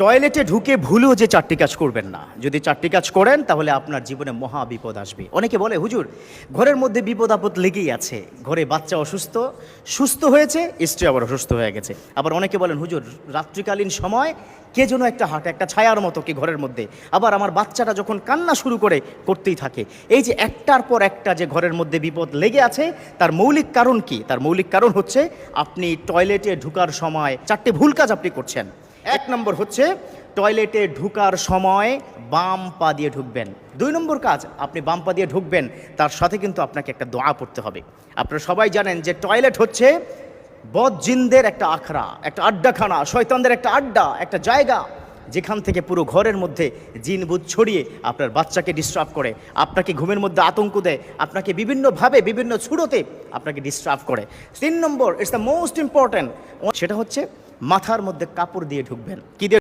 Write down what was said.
টয়লেটে ঢুকে ভুলেও যে চারটি কাজ করবেন না। যদি চারটি কাজ করেন তাহলে আপনার জীবনে মহা বিপদ আসবে। অনেকে বলে, হুজুর ঘরের মধ্যে বিপদ আপদ লেগেই আছে, ঘরে বাচ্চা অসুস্থ, সুস্থ হয়েছে, স্ত্রী আবার অসুস্থ হয়ে গেছে। আবার অনেকে বলেন, হুজুর রাত্রিকালীন সময় কে যেন একটা হাঁটে, একটা ছায়ার মতো কি ঘরের মধ্যে, আবার আমার বাচ্চাটা যখন কান্না শুরু করতেই থাকে। এই যে একটার পর একটা যে ঘরের মধ্যে বিপদ লেগে আছে, তার মৌলিক কারণ কি? তার মৌলিক কারণ হচ্ছে আপনি টয়লেটে ঢুকার সময় চারটি ভুল কাজ আপনি করছেন। এক নম্বর হচ্ছে টয়লেটে ঢুকার সময় বাম পা দিয়ে ঢুকবেন। দুই নম্বর কাজ, আপনি বাম পা দিয়ে ঢুকবেন, তার সাথে কিন্তু আপনাকে একটা দোয়া পড়তে হবে। আপনারা সবাই জানেন যে টয়লেট হচ্ছে বদজিনদের একটা আখড়া, একটা আড্ডাখানা, শয়তানদের একটা আড্ডা, একটা জায়গা যেখান থেকে পুরো ঘরের মধ্যে জিন ভূত ছড়িয়ে আপনার বাচ্চাকে ডিস্টার্ব করে, আপনাকে ঘুমের মধ্যে আতঙ্ক দেয়, আপনাকে বিভিন্নভাবে বিভিন্ন ছুড়োতে আপনাকে ডিস্টার্ব করে। তিন নম্বর, ইটস দ্য মোস্ট ইম্পর্ট্যান্ট, সেটা হচ্ছে মাথার মধ্যে কাপড় দিয়ে ঢুকবেন। কি দিয়ে